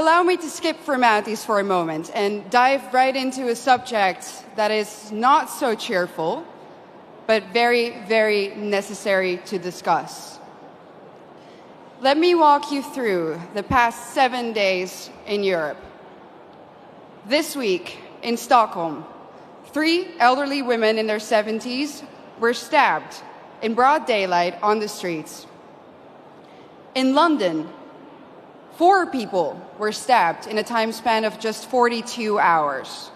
Allow me to skip formalities for a moment and dive right into a subject that is not so cheerful, but very, very necessary to discuss. Let me walk you through the past 7 days in Europe. This week in Stockholm, 3 elderly women in their 70s were stabbed in broad daylight on the streets. In London, 4 people were stabbed in a time span of just 42 hours.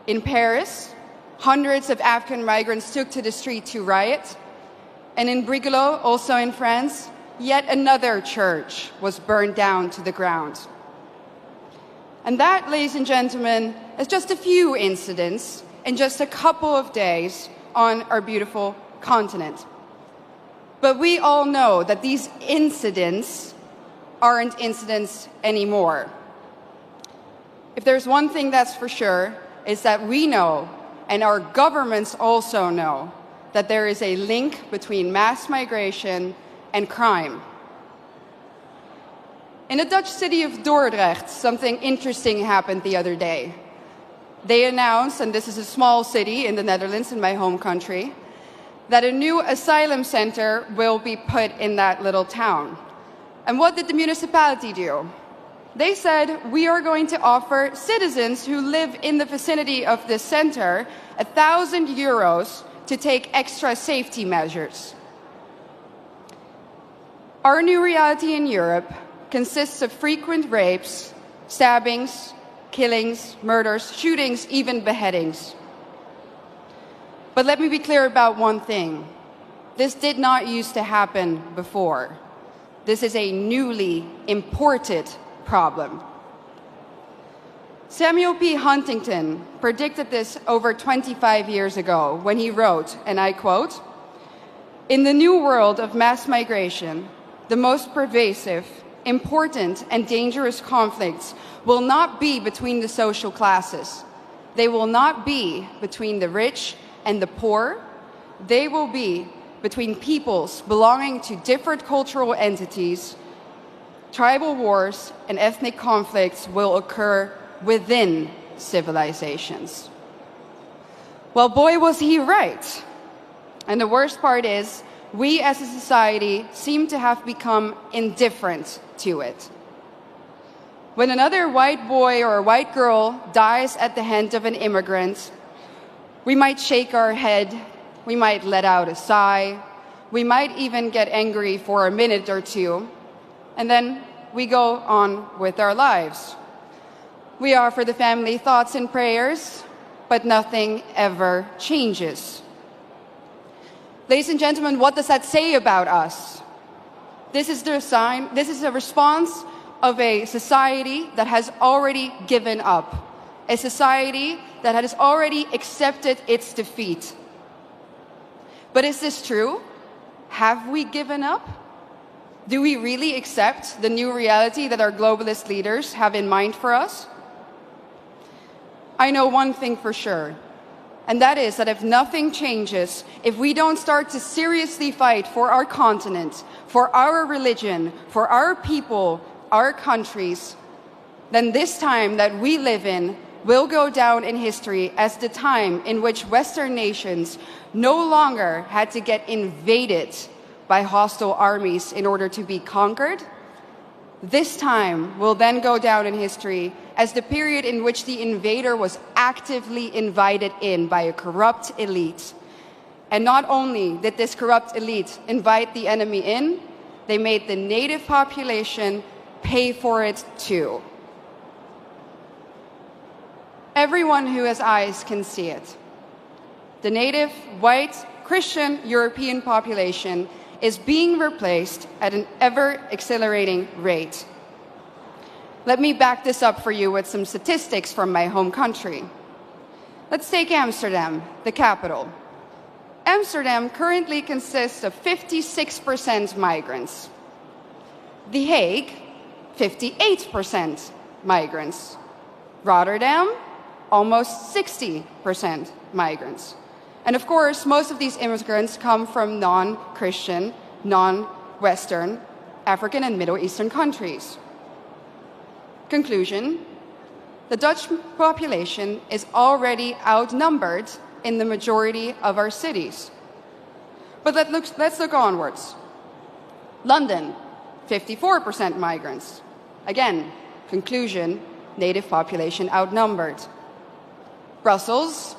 In Paris, hundreds of African migrants took to the street to riot. And in Brigalow, also in France, yet another church was burned down to the ground. And that, ladies and gentlemen, is just a few incidents in just a couple of days on our beautiful continent. But we all know that these incidents aren't incidents anymore. If there's one thing that's for sure, is that we know, and our governments also know, that there is a link between mass migration and crime. In the Dutch city of Dordrecht, something interesting happened the other day. They announced, and this is a small city in the Netherlands, in my home country, that a new asylum center will be put in that little town. And what did the municipality do? They said, we are going to offer citizens who live in the vicinity of this center €1,000 to take extra safety measures. Our new reality in Europe consists of frequent rapes, stabbings, killings, murders, shootings, even beheadings. But let me be clear about one thing. This did not used to happen before. This is a newly imported problem. Samuel P. Huntington predicted this over 25 years ago when he wrote, and I quote, "In the new world of mass migration, the most pervasive, important, and dangerous conflicts will not be between the social classes. They will not be between the rich and the poor. They will be between peoples belonging to different cultural entities. Tribal wars and ethnic conflicts will occur within civilizations." Well, boy, was he right. And the worst part is, we as a society seem to have become indifferent to it. When another white boy or a white girl dies at the hand of an immigrant, we might shake our head, we might let out a sigh, we might even get angry for a minute or two, and then we go on with our lives. We offer the family thoughts and prayers, but nothing ever changes. Ladies and gentlemen, what does that say about us? This is a response of a society that has already given up, a society that has already accepted its defeat. But is this true? Have we given up? Do we really accept the new reality that our globalist leaders have in mind for us? I know one thing for sure, and that is that if nothing changes, if we don't start to seriously fight for our continent, for our religion, for our people, our countries, then this time that we live in will go down in history as the time in which Western nations no longer had to get invaded by hostile armies in order to be conquered. This time will then go down in history as the period in which the invader was actively invited in by a corrupt elite. And not only did this corrupt elite invite the enemy in, they made the native population pay for it too. Everyone who has eyes can see it. The native, white, Christian European population is being replaced at an ever-accelerating rate. Let me back this up for you with some statistics from my home country. Let's take Amsterdam, the capital. Amsterdam currently consists of 56% migrants. The Hague, 58% migrants. Rotterdam, almost 60% migrants. And of course, most of these immigrants come from non-Christian, non-Western, African and Middle Eastern countries. Conclusion: the Dutch population is already outnumbered in the majority of our cities. But let's look onwards. London, 54% migrants. Again, conclusion: native population outnumbered. Brussels,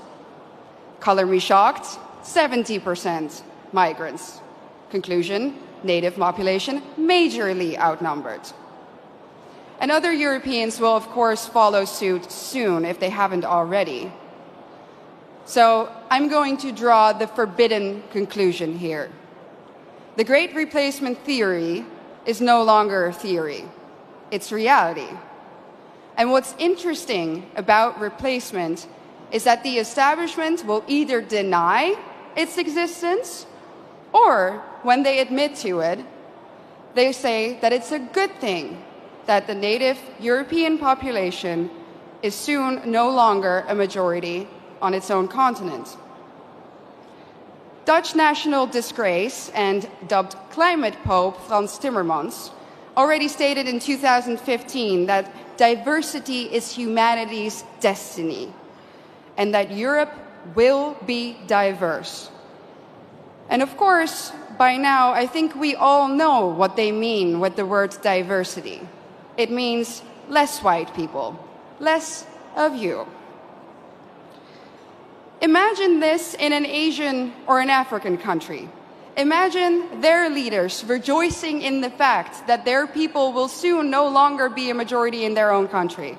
color me shocked, 70% migrants. Conclusion: native population majorly outnumbered. And other Europeans will, of course, follow suit soon if they haven't already. So I'm going to draw the forbidden conclusion here. The Great Replacement theory is no longer a theory. It's reality. And what's interesting about replacement is that the establishment will either deny its existence, or when they admit to it, they say that it's a good thing that the native European population is soon no longer a majority on its own continent. Dutch national disgrace and dubbed climate pope Frans Timmermans already stated in 2015 that diversity is humanity's destiny and that Europe will be diverse. And of course, by now, I think we all know what they mean with the word diversity. It means less white people, less of you. Imagine this in an Asian or an African country. Imagine their leaders rejoicing in the fact that their people will soon no longer be a majority in their own country.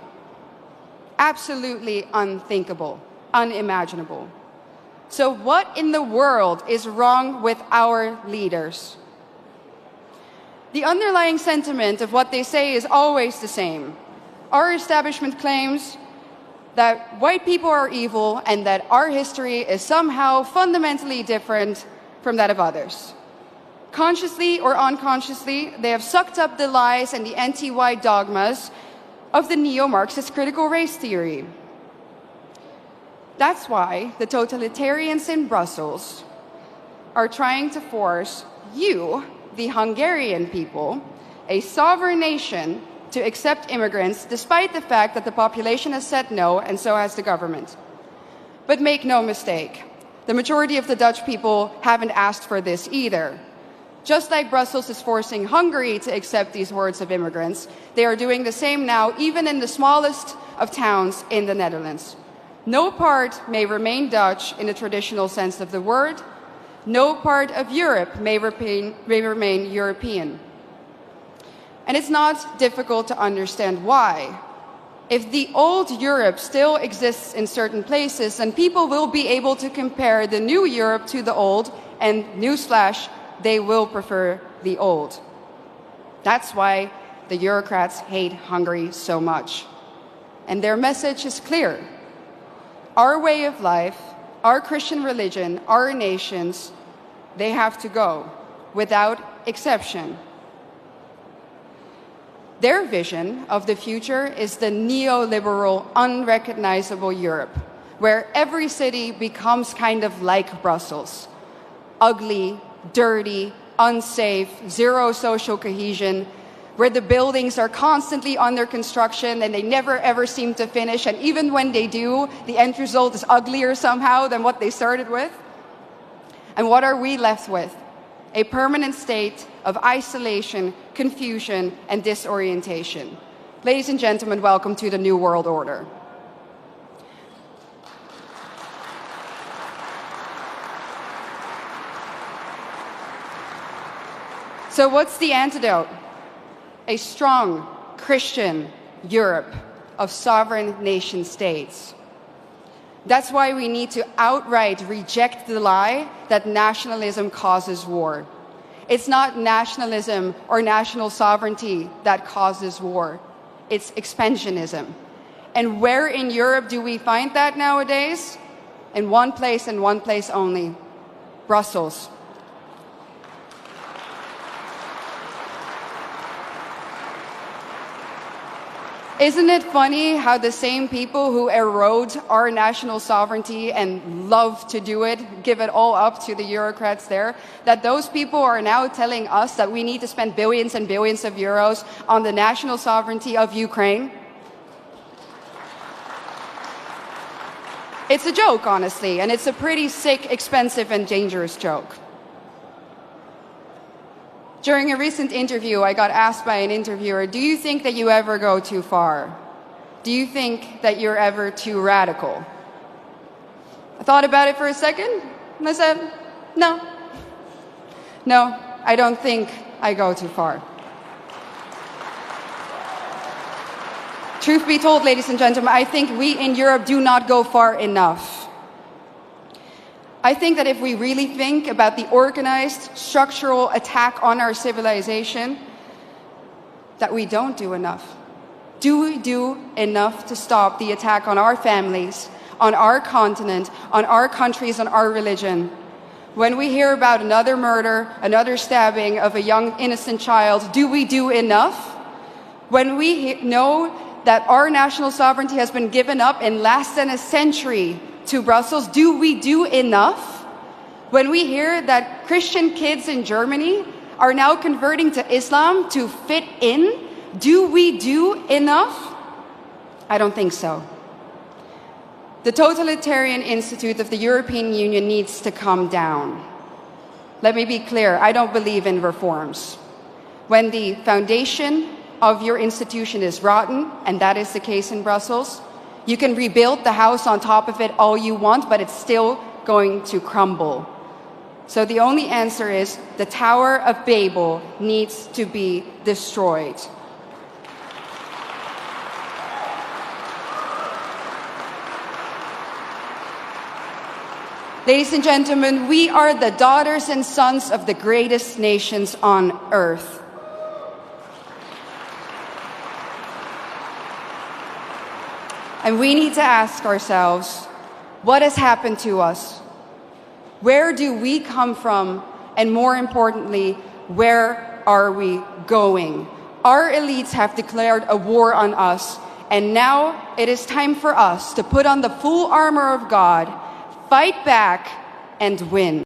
Absolutely unthinkable, unimaginable. So what in the world is wrong with our leaders? The underlying sentiment of what they say is always the same. Our establishment claims that white people are evil and that our history is somehow fundamentally different from that of others. Consciously or unconsciously, they have sucked up the lies and the anti-white dogmas of the neo-Marxist critical race theory. That's why the totalitarians in Brussels are trying to force you, the Hungarian people, a sovereign nation, to accept immigrants despite the fact that the population has said no, and so has the government. But make no mistake, the majority of the Dutch people haven't asked for this either. Just like Brussels is forcing Hungary to accept these hordes of immigrants, they are doing the same now, even in the smallest of towns in the Netherlands. No part may remain Dutch in the traditional sense of the word. No part of Europe may remain European. And it's not difficult to understand why. If the old Europe still exists in certain places, then people will be able to compare the new Europe to the old, and newsflash, they will prefer the old. That's why the Eurocrats hate Hungary so much. And their message is clear. Our way of life, our Christian religion, our nations, they have to go, without exception. Their vision of the future is the neoliberal, unrecognizable Europe, where every city becomes kind of like Brussels. Ugly, dirty, unsafe, zero social cohesion, where the buildings are constantly under construction and they never ever seem to finish, and even when they do, the end result is uglier somehow than what they started with. And what are we left with? A permanent state of isolation, confusion, and disorientation. Ladies and gentlemen, welcome to the New World Order. So what's the antidote? A strong Christian Europe of sovereign nation states. That's why we need to outright reject the lie that nationalism causes war. It's not nationalism or national sovereignty that causes war. It's expansionism. And where in Europe do we find that nowadays? In one place and one place only: Brussels. Isn't it funny how the same people who erode our national sovereignty and love to do it, give it all up to the bureaucrats there, that those people are now telling us that we need to spend billions and billions of euros on the national sovereignty of Ukraine? It's a joke, honestly, and it's a pretty sick, expensive, and dangerous joke. During a recent interview, I got asked by an interviewer, do you think that you ever go too far? Do you think that you're ever too radical? I thought about it for a second, and I said, no. No, I don't think I go too far. Truth be told, ladies and gentlemen, I think we in Europe do not go far enough. I think that if we really think about the organized, structural attack on our civilization, that we don't do enough. Do we do enough to stop the attack on our families, on our continent, on our countries, on our religion? When we hear about another murder, another stabbing of a young innocent child, do we do enough? When we know that our national sovereignty has been given up in less than a century to Brussels, do we do enough? When we hear that Christian kids in Germany are now converting to Islam to fit in, do we do enough? I don't think so. The totalitarian institute of the European Union needs to come down. Let me be clear, I don't believe in reforms. When the foundation of your institution is rotten, and that is the case in Brussels, you can rebuild the house on top of it all you want, but it's still going to crumble. So the only answer is the Tower of Babel needs to be destroyed. Ladies and gentlemen, we are the daughters and sons of the greatest nations on earth. And we need to ask ourselves, what has happened to us? Where do we come from? And more importantly, where are we going? Our elites have declared a war on us, and now it is time for us to put on the full armor of God, fight back, and win.